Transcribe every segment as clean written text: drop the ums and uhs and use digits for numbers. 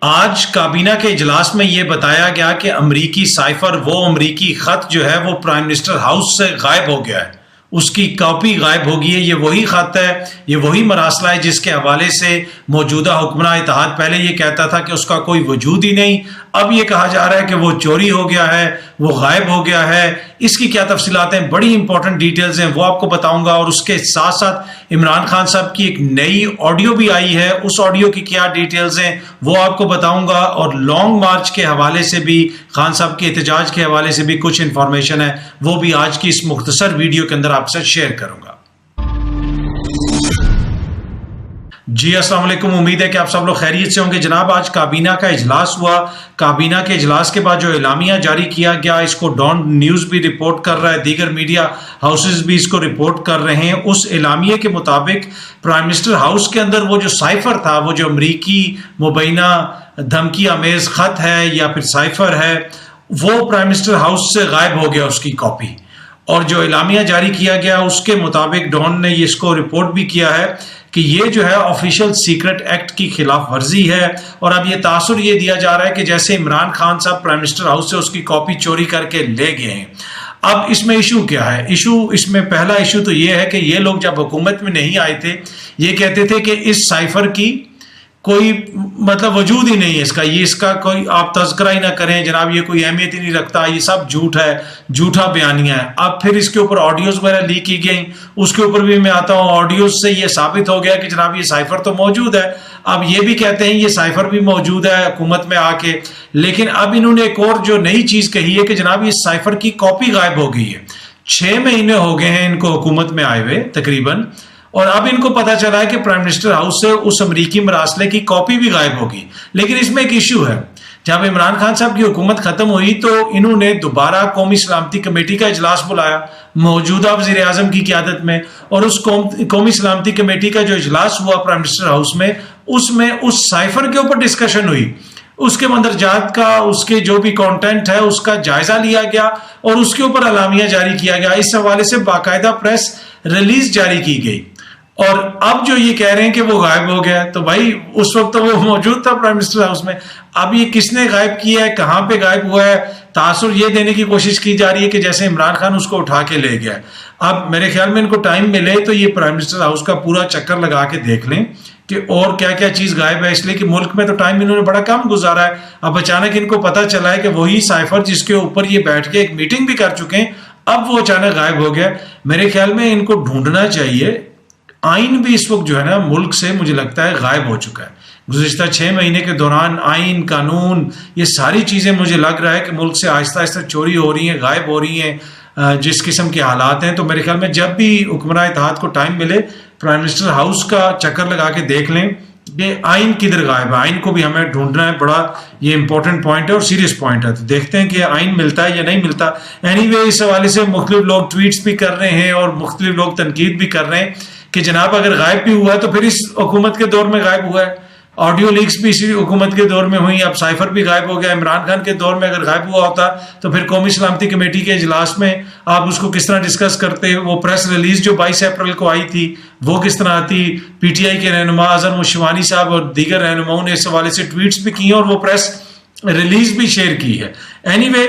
आज काबीना के इजलास में यह बताया गया कि अमरीकी साइफर, वो अमरीकी खत जो है वो प्राइम मिनिस्टर हाउस से गायब हो गया है, उसकी कॉपी गायब हो गई है। ये वही खत है, ये वही मरासला है जिसके हवाले से मौजूदा हुक्मरान इत्तेहाद पहले ये कहता था कि उसका कोई वजूद ही नहीं। अब ये कहा जा रहा है कि वो चोरी हो गया है, वो गायब हो गया है। इसकी क्या तफसीलात हैं, बड़ी इंपॉर्टेंट डिटेल्स हैं, वो आपको बताऊंगा। और उसके साथ साथ इमरान खान साहब की एक नई ऑडियो भी आई है, उस ऑडियो की क्या डिटेल्स हैं वो आपको बताऊंगा। और लॉन्ग मार्च के हवाले से भी, खान साहब के एहतजाज के हवाले से भी कुछ इंफॉर्मेशन है, वो भी आज की इस मुख्तसर वीडियो के अंदर आपसे शेयर करूंगा। जी अस्सलाम वालेकुम, उम्मीद है कि आप सब लोग खैरियत से होंगे। जनाब, आज काबीना का इजलास हुआ। काबीना के इजलास के बाद जो एलामिया जारी किया गया, इसको डॉन न्यूज़ भी रिपोर्ट कर रहा है, दीगर मीडिया हाउसेस भी इसको रिपोर्ट कर रहे हैं। उस एलामिया के मुताबिक प्राइम मिनिस्टर हाउस के अंदर वो जो साइफर था, वो जो अमरीकी मुबैना धमकी आमेज खत है या फिर साइफर है, वो प्राइम मिनिस्टर हाउस से गायब हो गया, उसकी कॉपी। और जो एलामिया जारी किया गया उसके मुताबिक डॉन ने इसको रिपोर्ट भी किया है कि ये जो है ऑफिशियल सीक्रेट एक्ट की खिलाफ वर्जी है। और अब ये तासुर ये दिया जा रहा है कि जैसे इमरान खान साहब प्राइम मिनिस्टर हाउस से उसकी कॉपी चोरी करके ले गए हैं। अब इसमें इशू क्या है? इसमें पहला इशू तो ये है कि ये लोग जब हुकूमत में नहीं आए थे, ये कहते थे कि इस साइफर की कोई मतलब वजूद ही नहीं है, इसका कोई आप तज़किरा ही ना करें जनाब, ये कोई अहमियत ही नहीं रखता, ये सब झूठ है, झूठा बयानिया है। अब फिर इसके ऊपर ऑडियोज वगैरह लीक की गई, उसके ऊपर भी मैं आता हूँ। ऑडियोज से ये साबित हो गया कि जनाब ये साइफर तो मौजूद है। अब ये भी कहते हैं ये साइफर भी मौजूद है हुकूमत में आके, लेकिन अब इन्होंने एक और जो नई चीज कही है कि जनाब ये साइफर की कॉपी गायब हो गई है। 6 महीने हो गए हैं इनको हुकूमत में आए हुए तकरीबन, और अब इनको पता चला है कि प्राइम मिनिस्टर हाउस से उस अमरीकी मरासले की कॉपी भी गायब होगी। लेकिन इसमें एक इशू है, जब इमरान खान साहब की हुकूमत खत्म हुई तो इन्होंने दोबारा कौमी सलामती कमेटी का इजलास बुलाया मौजूदा वजीर आजम की क़यादत में। और उस कौमी सलामती कमेटी का जो इजलास हुआ प्राइम मिनिस्टर हाउस में, उसमें उस साइफर के ऊपर डिस्कशन हुई, उसके मंदरजात का, उसके जो भी कंटेंट है उसका जायजा लिया गया और उसके ऊपर अलामिया जारी किया गया। इस हवाले से बाकायदा प्रेस रिलीज जारी की गई। और अब जो ये कह रहे हैं कि वो गायब हो गया, तो भाई उस वक्त तो वो मौजूद था प्राइम मिनिस्टर हाउस में। अब ये किसने गायब किया है, कहां पे गायब हुआ है, तासुर ये देने की कोशिश की जा रही है कि जैसे इमरान खान उसको उठा के ले गया। अब मेरे ख्याल में इनको टाइम मिले तो ये प्राइम मिनिस्टर हाउस का पूरा चक्कर लगा के देख लें कि और क्या क्या चीज गायब है, इसलिए कि मुल्क में तो टाइम इन्होंने बड़ा कम गुजारा है। अब अचानक इनको पता चला है कि वही साइफर जिसके ऊपर ये बैठ के एक मीटिंग भी कर चुके हैं, अब वो अचानक गायब हो गया। मेरे ख्याल में इनको ढूंढना चाहिए। आइन भी इस वक्त जो है ना मुल्क से मुझे लगता है गायब हो चुका है। गुज़िश्ता 6 महीने के दौरान आइन, कानून, ये सारी चीजें मुझे लग रहा है कि मुल्क से आहिस्ता आहिस्ता चोरी हो रही हैं, गायब हो रही हैं। जिस किस्म के हालात हैं, तो मेरे ख्याल में जब भी हुक्मरान इत्तेहाद को टाइम मिले, प्राइम मिनिस्टर हाउस का चक्कर लगा के देख लें कि आइन किधर गायब है। आइन को भी हमें ढूंढना है, बड़ा ये इंपॉर्टेंट पॉइंट है और सीरियस पॉइंट है। तो देखते हैं कि आइन मिलता है या नहीं मिलता। एनीवे, इस हवाले से मुख्तलिफ लोग ट्वीट्स भी कर रहे हैं और मुख्तलिफ लोग तनकीद भी कर रहे हैं कि जनाब अगर गायब भी हुआ है तो फिर इस हुकूमत के दौर में गायब हुआ है। ऑडियो लीक्स भी इसी हुकूमत के दौर में हुई, अब साइफर भी गायब हो गया। इमरान खान के दौर में अगर गायब हुआ होता तो फिर कौमी सलामती कमेटी के इजलास में आप उसको किस तरह डिस्कस करते। वो प्रेस रिलीज जो 22 अप्रैल को आई थी वो किस तरह आती। पीटीआई के रहनुमा अजहर मुशवानी साहब और दीगर रहनुमाओं ने इस हवाले से ट्वीट्स भी की और वो प्रेस रिलीज भी शेयर की है। एनीवे,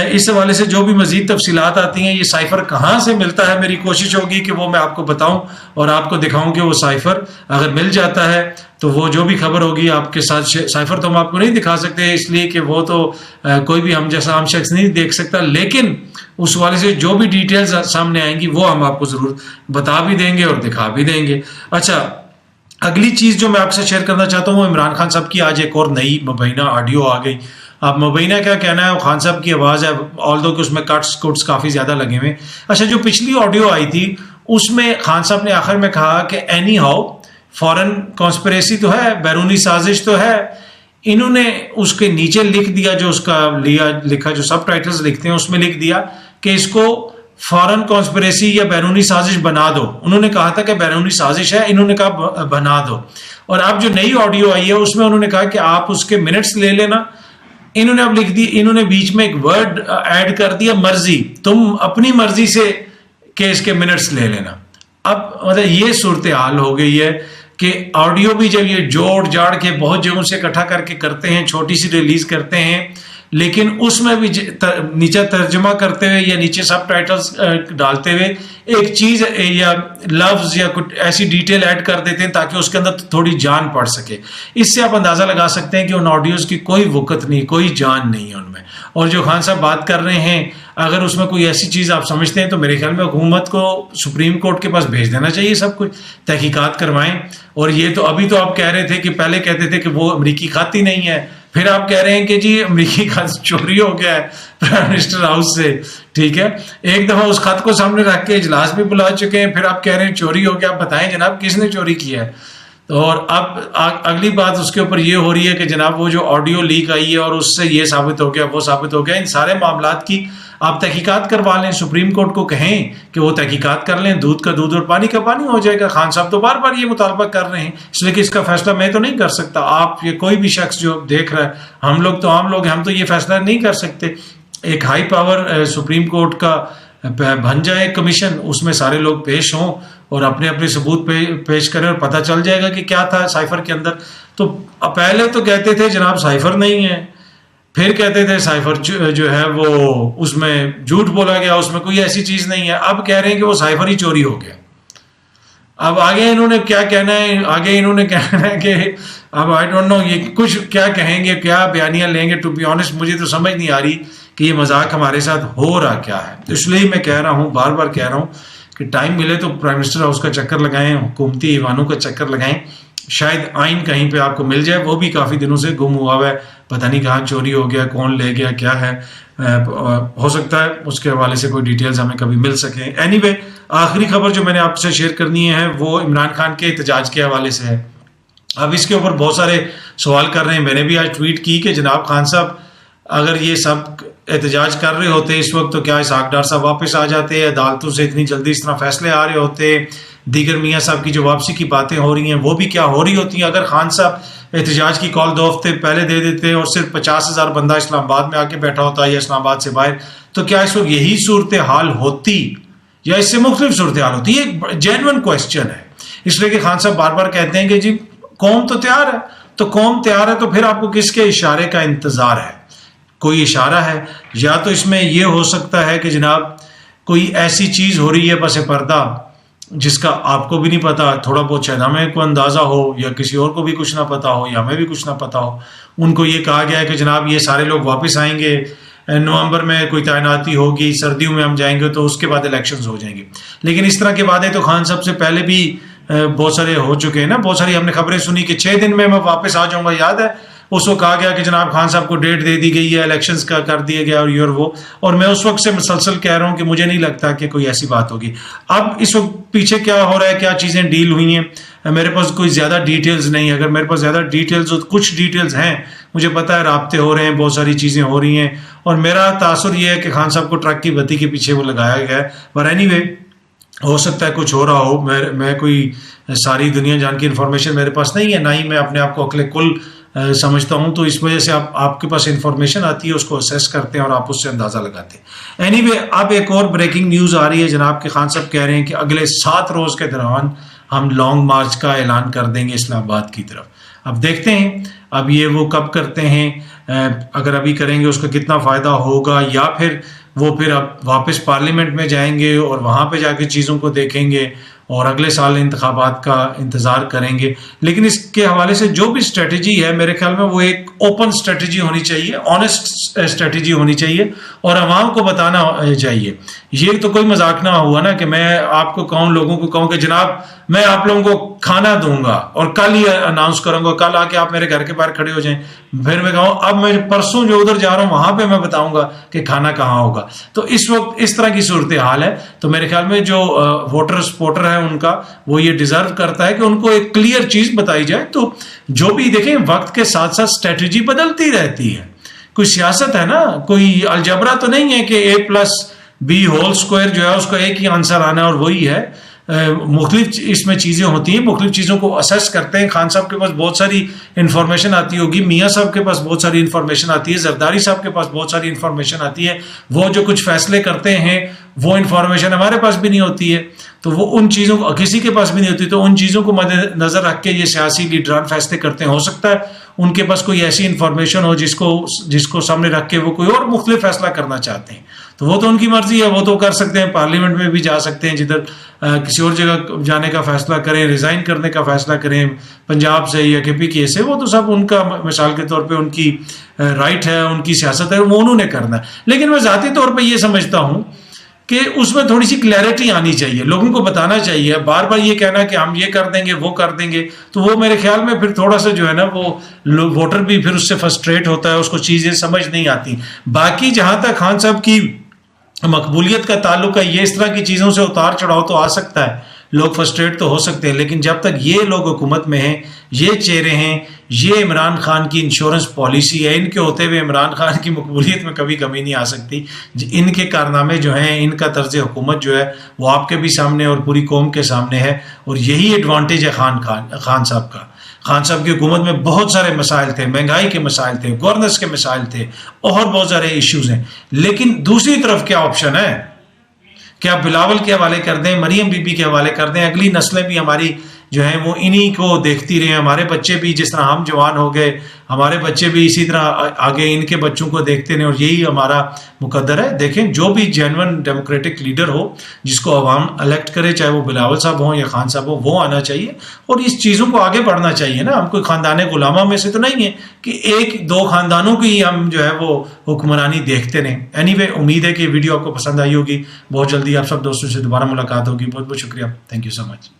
इस हवाले से जो भी मजीद तफसीलात आती हैं, ये साइफर कहाँ से मिलता है, मेरी कोशिश होगी कि वो मैं आपको बताऊं और आपको दिखाऊं कि वो साइफर अगर मिल जाता है तो वो जो भी खबर होगी आपके साथ। साइफर तो हम आपको नहीं दिखा सकते इसलिए कि वो तो कोई भी हम जैसा आम शख्स नहीं देख सकता, लेकिन उस वाले से जो भी डिटेल्स सामने आएंगी वो हम आपको जरूर बता भी देंगे और दिखा भी देंगे। अच्छा, अगली चीज जो मैं आपसे शेयर करना चाहता हूँ वो इमरान खान साहब की आज एक और नई मुबैना ऑडियो आ गई। अब मुबैना क्या कहना है, खान साहब की आवाज है, ऑल्दो कि उसमें कट्स काफी ज्यादा लगे हुए। अच्छा, जो पिछली ऑडियो आई थी उसमें खान साहब ने आखिर में कहा कि एनी हाउ फॉरेन कॉन्स्पिरेसी तो है, बैरूनी साजिश तो है। इन्होंने उसके नीचे लिख दिया, जो उसका लिखा जो सब टाइटल्स लिखते हैं उसमें लिख दिया कि इसको फॉरेन कॉन्स्पिरेसी या बैरूनी साजिश बना दो। उन्होंने कहा था कि बैरूनी साजिश है, इन्होंने कहा बना दो। और अब जो नई ऑडियो आई है उसमें उन्होंने कहा कि आप उसके मिनट्स ले लेना। इन्होंने अब लिख दी, इन्होंने बीच में एक वर्ड ऐड कर दिया, मर्जी, तुम अपनी मर्जी से के इसके मिनट्स ले लेना। अब मतलब ये सूरत हाल हो गई है कि ऑडियो भी जब ये जोड़ जाड़ के बहुत जगहों से इकट्ठा करके करते हैं, छोटी सी रिलीज करते हैं, लेकिन उसमें भी नीचे तर्जुमा करते हुए या नीचे सब टाइटल्स डालते हुए एक चीज या लफ्ज या कुछ ऐसी डिटेल ऐड कर देते हैं ताकि उसके अंदर थोड़ी जान पड़ सके। इससे आप अंदाजा लगा सकते हैं कि उन ऑडियोज की कोई वक़्त नहीं, कोई जान नहीं है उनमें। और जो खान साहब बात कर रहे हैं, अगर उसमें कोई ऐसी चीज आप समझते हैं तो मेरे ख्याल में हुकूमत को सुप्रीम कोर्ट के पास भेज देना चाहिए, सब कुछ तहकीकात करवाएं। और ये तो अभी तो आप कह रहे थे कि पहले कहते थे कि वो अमेरिकी खत ही नहीं है, फिर आप कह रहे हैं कि जी अमेरिकी खत चोरी हो गया है प्राइम मिनिस्टर हाउस से। ठीक है, एक दफा उस खत को सामने रख के इजलास भी बुला चुके हैं, फिर आप कह रहे हैं चोरी हो गया। आप बताएं जनाब किसने चोरी किया है। और अब अगली बात उसके ऊपर ये हो रही है कि जनाब वो जो ऑडियो लीक आई है और उससे ये साबित हो गया, वो साबित हो गया। इन सारे मामलात की आप तहकीकात करवा लें, सुप्रीम कोर्ट को कहें कि वो तहकीकात कर लें, दूध का दूध और पानी का पानी हो जाएगा। खान साहब तो बार बार ये मुतालबा कर रहे हैं, इसलिए कि इसका फैसला मैं तो नहीं कर सकता, आप ये कोई भी शख्स जो देख रहा है, हम लोग तो आम लोग हैं, हम तो ये फैसला नहीं कर सकते। एक हाई पावर सुप्रीम कोर्ट का बन जाए कमीशन, उसमें सारे लोग पेश हों और अपने अपने सबूत पेश करें और पता चल जाएगा कि क्या था साइफर के अंदर। तो पहले तो कहते थे जनाब साइफर नहीं है, फिर कहते थे साइफर जो है वो उसमें झूठ बोला गया, उसमें कोई ऐसी चीज नहीं है। अब कह रहे हैं कि वो साइफर ही चोरी हो गया। अब आगे इन्होंने क्या कहना है, आगे इन्होंने कहना है कि अब आई डोंट नो ये कुछ क्या कहेंगे, क्या बयानियां लेंगे। टू बी ऑनेस्ट मुझे तो समझ नहीं आ रही कि ये मजाक हमारे साथ हो रहा क्या है। तो इसलिए मैं कह रहा हूँ, बार बार कह रहा हूँ कि टाइम मिले तो प्राइम मिनिस्टर हाउस का चक्कर लगाएं, हुकूमती ईवानों का चक्कर लगाएं, शायद आइन कहीं पे आपको मिल जाए। वो भी काफ़ी दिनों से गुम हुआ है, पता नहीं कहाँ चोरी हो गया, कौन ले गया, क्या है। हो सकता है उसके हवाले से कोई डिटेल्स हमें कभी मिल सके। एनीवे, आखिरी खबर जो मैंने आपसे शेयर करनी है वो इमरान खान के एहतजाज के हवाले से है। अब इसके ऊपर बहुत सारे सवाल कर रहे हैं। मैंने भी आज ट्वीट की कि जनाब खान साहब अगर ये सब एहतजाज कर रहे होते इस वक्त तो क्या इसहाक डार साहब वापस आ जाते, अदालतों से इतनी जल्दी इस तरह फैसले आ रहे होते, दीगर मियाँ साहब की जो वापसी की बातें हो रही हैं वो भी क्या हो रही होती हैं। अगर खान साहब एहतजाज की कॉल 2 हफ्ते पहले दे देते और सिर्फ 50,000 बंदा इस्लामाबाद में आके बैठा होता या इस्लामाबाद से बाहर, तो क्या इस वक्त यही सूरत हाल होती या इससे मुख्तलिफ सूरत हाल होती? ये जेन्युइन क्वेश्चन है। इसलिए कि खान साहब बार बार कहते हैं कि जी कौम तो तैयार है, तो कौम तैयार है तो फिर आपको किसके इशारे का इंतजार है? कोई इशारा है, या तो इसमें यह हो सकता है कि जनाब कोई ऐसी चीज हो रही है पसे पर्दा जिसका आपको भी नहीं पता, थोड़ा बहुत शायद हमें को अंदाजा हो या किसी और को भी कुछ ना पता हो या हमें भी कुछ ना पता हो। उनको ये कहा गया है कि जनाब ये सारे लोग वापस आएंगे, नवंबर में कोई तैनाती होगी, सर्दियों में हम जाएंगे तो उसके बाद इलेक्शंस हो जाएंगे। लेकिन इस तरह के वादे तो खान साहब से पहले भी बहुत सारे हो चुके हैं ना। बहुत सारी हमने खबरें सुनी कि 6 दिन में मैं वापस आ जाऊंगा। याद है उसको कहा गया कि जनाब खान साहब को डेट दे दी गई है, इलेक्शंस का कर दिया गया और ये और वो। और मैं उस वक्त से मुसलसल कह रहा हूं कि मुझे नहीं लगता कि कोई ऐसी बात होगी। अब इस वक्त पीछे क्या हो रहा है, क्या चीजें डील हुई हैं, मेरे पास कोई ज्यादा डिटेल्स नहीं है। अगर मेरे पास ज्यादा डिटेल्स हो, कुछ डिटेल्स हैं, मुझे पता है राब्ते हो रहे हैं, बहुत सारी चीजें हो रही हैं और मेरा तासुर ये है कि खान साहब को ट्रक की बत्ती के पीछे वो लगाया गया है। पर एनीवे, हो सकता है कुछ हो रहा हो। मैं कोई सारी दुनिया जान की इंफॉर्मेशन मेरे पास नहीं है, ना ही मैं अपने आप को अकले कुल समझता हूं। तो इस वजह से आपके पास इंफॉर्मेशन आती है, उसको असेस करते हैं और आप उससे अंदाजा लगाते हैं। एनीवे, अब एक और ब्रेकिंग न्यूज आ रही है जनाब के खान साहब कह रहे हैं कि अगले 7 रोज के दौरान हम लॉन्ग मार्च का ऐलान कर देंगे इस्लामाबाद की तरफ। अब देखते हैं अब ये वो कब करते हैं, अगर अभी करेंगे उसका कितना फायदा होगा, या फिर वो फिर अब वापस पार्लियामेंट में जाएंगे और वहां पे जाके चीज़ों को देखेंगे और अगले साल इंतखाबात का इंतज़ार करेंगे। लेकिन इसके हवाले से जो भी स्ट्रेटजी है मेरे ख्याल में वो एक ओपन स्ट्रेटजी होनी चाहिए, ऑनेस्ट स्ट्रेटजी होनी चाहिए और आवाम को बताना चाहिए। ये तो कोई मजाक ना हुआ ना कि मैं आपको कहूँ, लोगों को कहूँ कि जनाब मैं आप लोगों को खाना दूंगा और कल ही अनाउंस करूंगा, कल आके आप मेरे घर के बाहर खड़े हो जाएं। फिर मैं कहूँ अब मैं परसों जो उधर जा रहा हूँ वहां पे मैं बताऊंगा कि खाना कहाँ होगा। तो इस वक्त इस तरह की सूरत हाल है। तो मेरे ख्याल में जो वोटर सपोर्टर है उनका, वो ये डिजर्व करता है कि उनको एक क्लियर चीज बताई जाए। तो जो भी देखें, वक्त के साथ साथ स्ट्रेटजी बदलती रहती है। कोई सियासत है ना, कोई अलजबरा तो नहीं है कि A+B² जो है उसको एक ही आंसर आना और वही है। मुख्तलिफ इसमें चीज़ें होती हैं, मुख्तलिफ चीज़ों को असेस करते हैं। खान साहब के पास बहुत सारी इंफॉर्मेशन आती होगी, मियाँ साहब के पास बहुत सारी इंफॉर्मेशन आती है, जरदारी साहब के पास बहुत सारी इंफॉर्मेशन आती है। वो जो कुछ फैसले करते हैं वो इंफॉर्मेशन हमारे पास भी नहीं होती है। तो वो उन चीज़ों को किसी के पास भी नहीं होती, तो उन चीज़ों को मद्देनजर रख के ये सियासी लीडरान फैसले करते हैं। हो सकता है उनके पास कोई ऐसी इंफॉर्मेशन हो जिसको सामने रख के वो कोई और मुख्तलिफ फैसला करना चाहते हैं, तो वो तो उनकी मर्जी है, वो तो कर सकते हैं, पार्लियामेंट में भी जा सकते हैं, जिधर किसी और जगह जाने का फैसला करें, रिजाइन करने का फैसला करें पंजाब से या KPK से, वो तो सब उनका मिसाल के तौर पे उनकी राइट है, उनकी सियासत है, वो उन्होंने करना है। लेकिन मैं ज़ाती तौर पे ये समझता हूँ कि उसमें थोड़ी सी क्लैरिटी आनी चाहिए, लोगों को बताना चाहिए। बार बार ये कहना कि हम ये कर देंगे वो कर देंगे, तो वो मेरे ख्याल में फिर थोड़ा सा जो है ना वो वोटर भी फिर उससे फ्रस्ट्रेट होता है, उसको चीज़ें समझ नहीं आती। बाकी जहाँ तक खान साहब की मकबूलियत का ताल्लुक है, ये इस तरह की चीज़ों से उतार चढ़ाव तो आ सकता है, लोग फ्रस्ट्रेट तो हो सकते हैं, लेकिन जब तक ये लोग हुकूमत में हैं, ये चेहरे हैं, ये इमरान खान की इंश्योरेंस पॉलिसी है, इनके होते हुए इमरान खान की मकबूलियत में कभी कमी नहीं आ सकती। इनके कारनामे जो हैं, इनका तर्ज हुकूमत जो है वो आपके भी सामने और पूरी कौम के सामने है, और यही एडवांटेज है खान साहब का। खान साहब की हुकूमत में बहुत सारे मसाइल थे, महंगाई के मसाइल थे, गवर्नेंस के मसाइल थे, और बहुत सारे इश्यूज हैं। लेकिन दूसरी तरफ क्या ऑप्शन है कि आप बिलावल के हवाले कर दें, मरियम बीबी के हवाले कर दें, अगली नस्लें भी हमारी जो है वो इन्हीं को देखती रहे, हमारे बच्चे भी जिस तरह हम जवान हो गए, हमारे बच्चे भी इसी तरह आगे इनके बच्चों को देखते रहे, और यही हमारा मुकद्दर है। देखें, जो भी जेन्युइन डेमोक्रेटिक लीडर हो, जिसको अवाम इलेक्ट करे, चाहे वो बिलावल साहब हो या खान साहब हो, वो आना चाहिए और इस चीज़ों को आगे बढ़ना चाहिए ना। हम कोई खानदान गुलामा में से तो नहीं है कि एक दो खानदानों की ही हम जो है वो हुक्मरानी देखते रहें। एनीवे, उम्मीद है कि वीडियो आपको पसंद आई होगी। बहुत जल्दी आप सब दोस्तों से दोबारा मुलाकात होगी। बहुत बहुत शुक्रिया। Thank you so much.